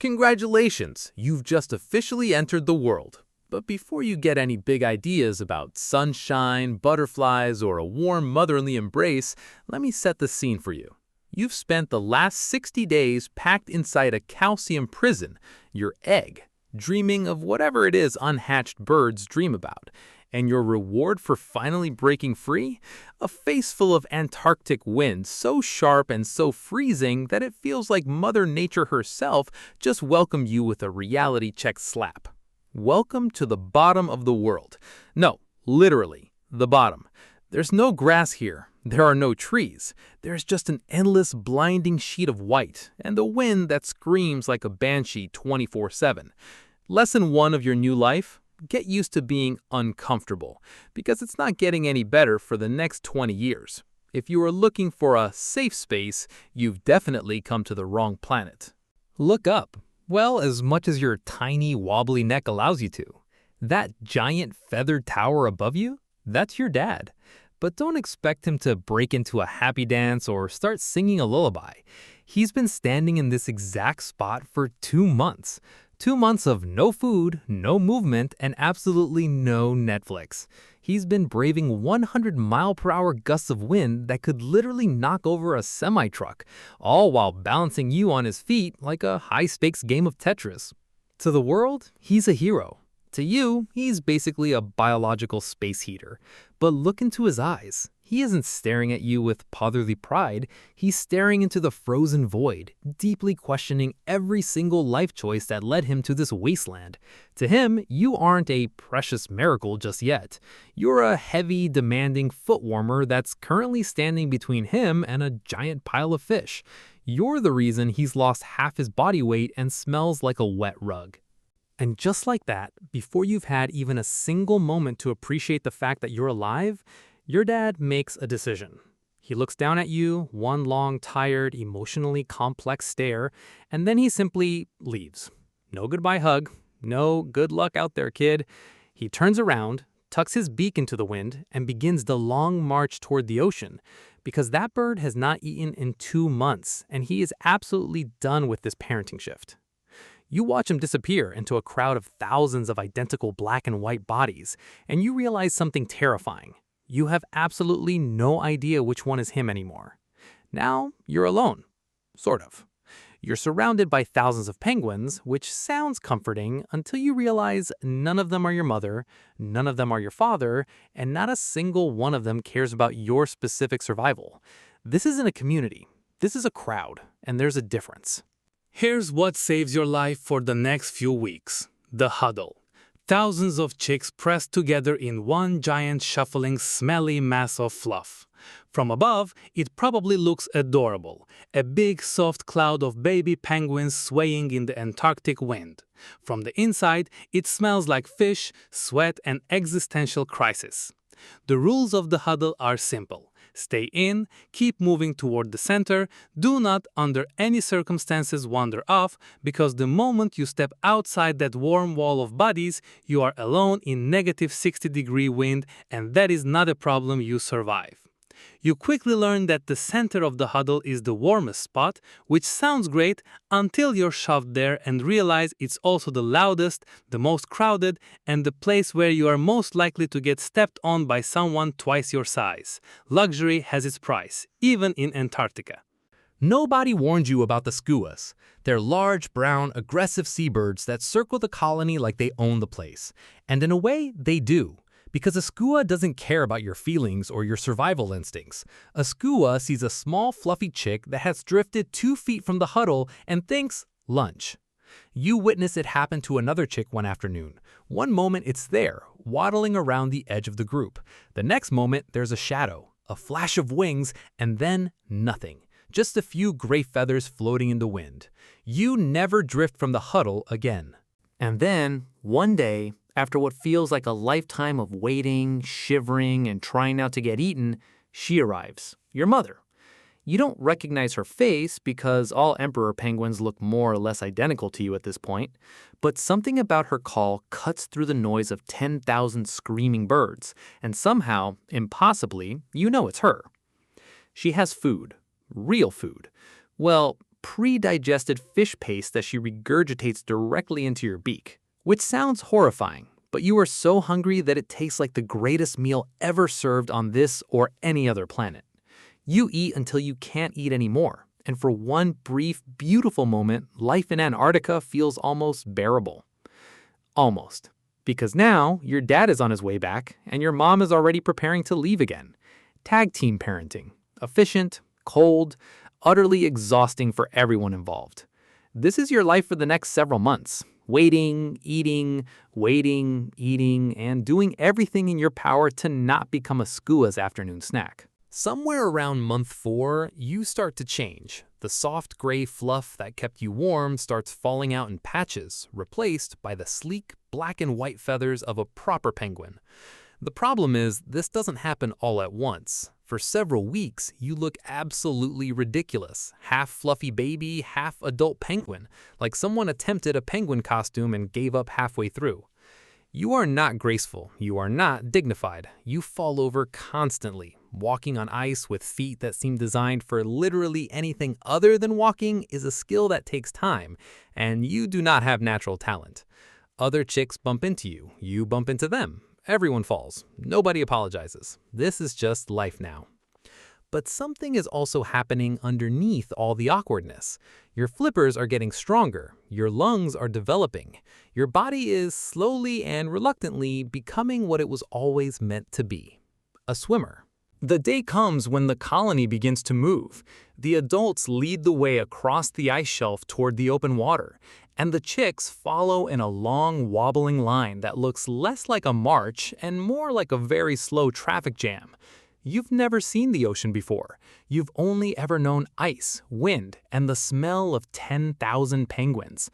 Congratulations, you've just officially entered the world. But before you get any big ideas about sunshine, butterflies, or a warm motherly embrace, let me set the scene for you. You've spent the last 60 days packed inside a calcium prison, your egg, dreaming of whatever it is unhatched birds dream about. And your reward for finally breaking free? A face full of Antarctic wind so sharp and so freezing that it feels like Mother Nature herself just welcomed you with a reality check slap. Welcome to the bottom of the world. No, literally, the bottom. There's no grass here. There are no trees. There's just an endless, blinding sheet of white, and the wind that screams like a banshee 24/7. Lesson 1 of your new life? Get used to being uncomfortable, because it's not getting any better for the next 20 years. If you are looking for a safe space, you've definitely come to the wrong planet. Look up. Well, as much as your tiny, wobbly neck allows you to. That giant feathered tower above you? That's your dad. But don't expect him to break into a happy dance or start singing a lullaby. He's been standing in this exact spot for 2 months. 2 months of no food, no movement, and absolutely no Netflix. He's been braving 100-mile-per-hour gusts of wind that could literally knock over a semi-truck, all while balancing you on his feet like a high-stakes game of Tetris. To the world, he's a hero. To you, he's basically a biological space heater. But look into his eyes. He isn't staring at you with fatherly pride. He's staring into the frozen void, deeply questioning every single life choice that led him to this wasteland. To him, you aren't a precious miracle just yet. You're a heavy, demanding foot warmer that's currently standing between him and a giant pile of fish. You're the reason he's lost half his body weight and smells like a wet rug. And just like that, before you've had even a single moment to appreciate the fact that you're alive, your dad makes a decision. He looks down at you, one long, tired, emotionally complex stare, and then he simply leaves. No goodbye hug, no good luck out there, kid. He turns around, tucks his beak into the wind, and begins the long march toward the ocean, because that bird has not eaten in 2 months, and he is absolutely done with this parenting shift. You watch him disappear into a crowd of thousands of identical black and white bodies, and you realize something terrifying. You have absolutely no idea which one is him anymore. Now, you're alone. Sort of. You're surrounded by thousands of penguins, which sounds comforting until you realize none of them are your mother, none of them are your father, and not a single one of them cares about your specific survival. This isn't a community. This is a crowd, and there's a difference. Here's what saves your life for the next few weeks. The Huddle. Thousands of chicks pressed together in one giant shuffling, smelly mass of fluff. From above, it probably looks adorable, a big soft cloud of baby penguins swaying in the Antarctic wind. From the inside, it smells like fish, sweat, and existential crisis. The rules of the Huddle are simple. Stay in, keep moving toward the center, do not under any circumstances wander off, because the moment you step outside that warm wall of bodies, you are alone in negative 60-degree wind, and that is not a problem you survive. You quickly learn that the center of the Huddle is the warmest spot, which sounds great until you're shoved there and realize it's also the loudest, the most crowded, and the place where you are most likely to get stepped on by someone twice your size. Luxury has its price, even in Antarctica. Nobody warned you about the skuas. They're large, brown, aggressive seabirds that circle the colony like they own the place. And in a way, they do. Because a skua doesn't care about your feelings or your survival instincts. A skua sees a small, fluffy chick that has drifted 2 feet from the Huddle and thinks, lunch. You witness it happen to another chick one afternoon. One moment it's there, waddling around the edge of the group. The next moment there's a shadow, a flash of wings, and then nothing. Just a few gray feathers floating in the wind. You never drift from the Huddle again. And then, one day, after what feels like a lifetime of waiting, shivering, and trying not to get eaten, she arrives, your mother. You don't recognize her face because all emperor penguins look more or less identical to you at this point, but something about her call cuts through the noise of 10,000 screaming birds, and somehow, impossibly, you know it's her. She has food, real food. Well, pre-digested fish paste that she regurgitates directly into your beak. Which sounds horrifying, but you are so hungry that it tastes like the greatest meal ever served on this or any other planet. You eat until you can't eat anymore, and for one brief, beautiful moment, life in Antarctica feels almost bearable. Almost. Because now, your dad is on his way back, and your mom is already preparing to leave again. Tag team parenting. Efficient, cold, utterly exhausting for everyone involved. This is your life for the next several months. Waiting, eating, and doing everything in your power to not become a Skua's afternoon snack. Somewhere around month 4, you start to change. The soft gray fluff that kept you warm starts falling out in patches, replaced by the sleek black and white feathers of a proper penguin. The problem is, this doesn't happen all at once. For several weeks, you look absolutely ridiculous. Half fluffy baby, half adult penguin, like someone attempted a penguin costume and gave up halfway through. You are not graceful. You are not dignified. You fall over constantly. Walking on ice with feet that seem designed for literally anything other than walking is a skill that takes time, and you do not have natural talent. Other chicks bump into you. You bump into them. Everyone falls. Nobody apologizes. This is just life now. But something is also happening underneath all the awkwardness. Your flippers are getting stronger. Your lungs are developing. Your body is slowly and reluctantly becoming what it was always meant to be: a swimmer. The day comes when the colony begins to move. The adults lead the way across the ice shelf toward the open water, and the chicks follow in a long, wobbling line that looks less like a march and more like a very slow traffic jam. You've never seen the ocean before. You've only ever known ice, wind, and the smell of 10,000 penguins.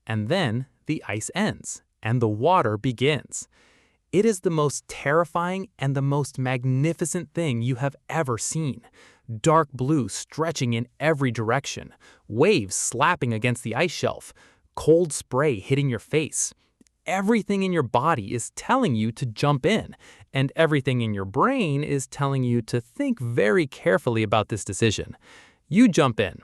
And then the ice ends, and the water begins. It is the most terrifying and the most magnificent thing you have ever seen. Dark blue stretching in every direction, waves slapping against the ice shelf, cold spray hitting your face. Everything in your body is telling you to jump in, and everything in your brain is telling you to think very carefully about this decision. You jump in.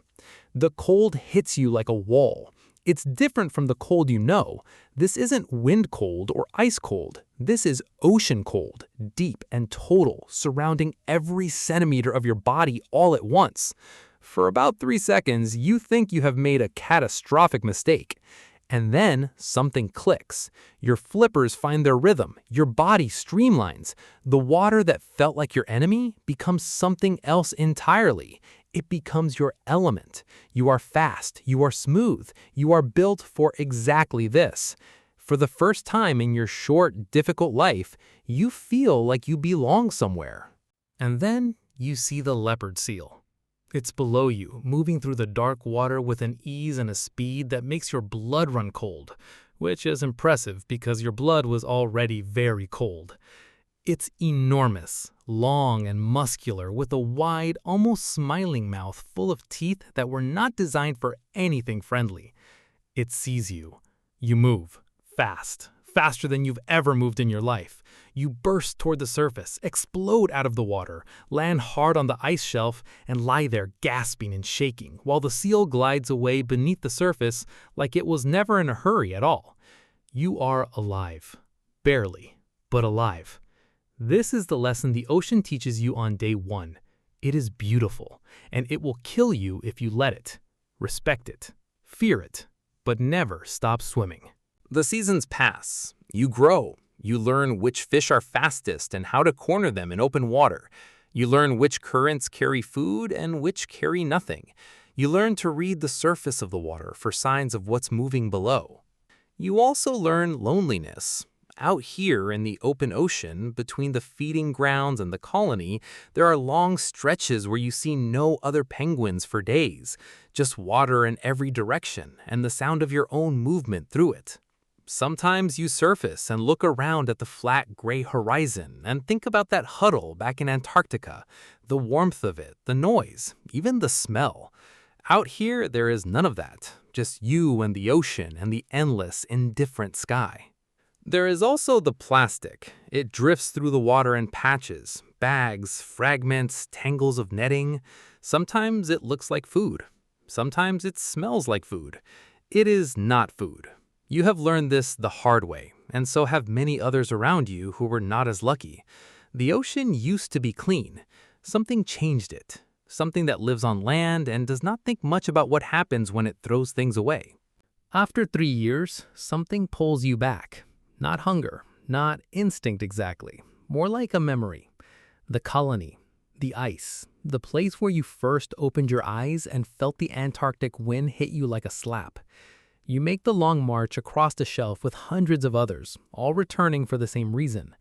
The cold hits you like a wall. It's different from the cold you know. This isn't wind cold or ice cold. This is ocean cold, deep and total, surrounding every centimeter of your body all at once. For about 3 seconds, you think you have made a catastrophic mistake. And then something clicks. Your flippers find their rhythm. Your body streamlines. The water that felt like your enemy becomes something else entirely. It becomes your element. You are fast. You are smooth. You are built for exactly this. For the first time in your short, difficult life, you feel like you belong somewhere. And then you see the leopard seal. It's below you, moving through the dark water with an ease and a speed that makes your blood run cold, which is impressive because your blood was already very cold. It's enormous, long and muscular, with a wide, almost smiling mouth full of teeth that were not designed for anything friendly. It sees you. You move, fast, faster than you've ever moved in your life. You burst toward the surface, explode out of the water, land hard on the ice shelf, and lie there gasping and shaking, while the seal glides away beneath the surface like it was never in a hurry at all. You are alive. Barely, but alive. This is the lesson the ocean teaches you on day 1. It is beautiful, and it will kill you if you let it. Respect it. Fear it. But never stop swimming. The seasons pass. You grow. You learn which fish are fastest and how to corner them in open water. You learn which currents carry food and which carry nothing. You learn to read the surface of the water for signs of what's moving below. You also learn loneliness. Out here in the open ocean, between the feeding grounds and the colony, there are long stretches where you see no other penguins for days, just water in every direction and the sound of your own movement through it. Sometimes you surface and look around at the flat gray horizon and think about that Huddle back in Antarctica, the warmth of it, the noise, even the smell. Out here, there is none of that, just you and the ocean and the endless, indifferent sky. There is also the plastic. It drifts through the water in patches, bags, fragments, tangles of netting. Sometimes it looks like food. Sometimes it smells like food. It is not food. You have learned this the hard way, and so have many others around you who were not as lucky. The ocean used to be clean. Something changed it. Something that lives on land and does not think much about what happens when it throws things away. After 3 years, something pulls you back. Not hunger, not instinct exactly, more like a memory. The colony, the ice, the place where you first opened your eyes and felt the Antarctic wind hit you like a slap. You make the long march across the shelf with hundreds of others, all returning for the same reason.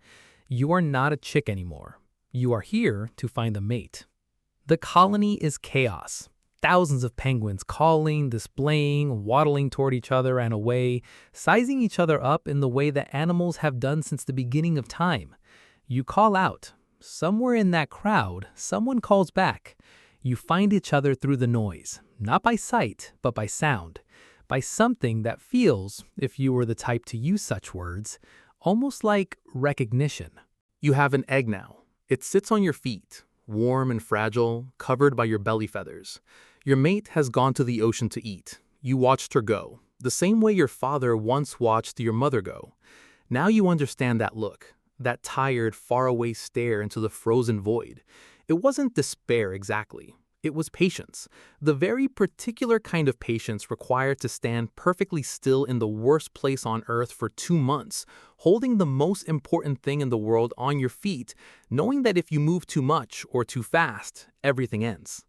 You are not a chick anymore. You are here to find a mate. The colony is chaos. Thousands of penguins calling, displaying, waddling toward each other and away, sizing each other up in the way that animals have done since the beginning of time. You call out. Somewhere in that crowd, someone calls back. You find each other through the noise, not by sight, but by sound, by something that feels, if you were the type to use such words, almost like recognition. You have an egg now. It sits on your feet, warm and fragile, covered by your belly feathers. Your mate has gone to the ocean to eat. You watched her go, the same way your father once watched your mother go. Now you understand that look, that tired, faraway stare into the frozen void. It wasn't despair exactly. It was patience, the very particular kind of patience required to stand perfectly still in the worst place on earth for 2 months, holding the most important thing in the world on your feet, knowing that if you move too much or too fast, everything ends.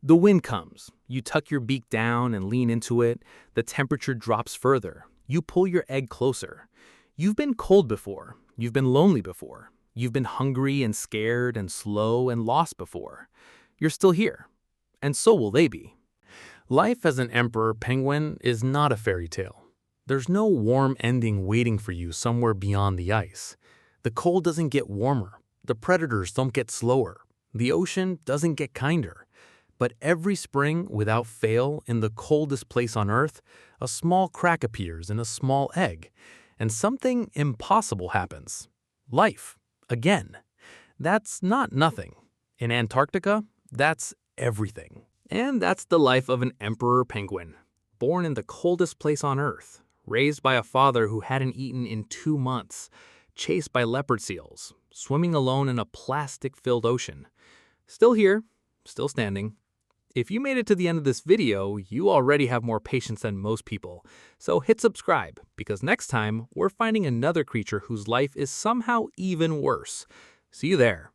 The wind comes. You tuck your beak down and lean into it. The temperature drops further. You pull your egg closer. You've been cold before. You've been lonely before. You've been hungry and scared and slow and lost before. You're still here. And so will they be. Life as an emperor penguin is not a fairy tale. There's no warm ending waiting for you somewhere beyond the ice. The cold doesn't get warmer. The predators don't get slower. The ocean doesn't get kinder. But every spring, without fail, in the coldest place on Earth, a small crack appears in a small egg, and something impossible happens. Life, again. That's not nothing. In Antarctica, that's everything. And that's the life of an emperor penguin, born in the coldest place on Earth, raised by a father who hadn't eaten in 2 months, chased by leopard seals, swimming alone in a plastic-filled ocean. Still here, still standing. If you made it to the end of this video, you already have more patience than most people. So hit subscribe, because next time, we're finding another creature whose life is somehow even worse. See you there.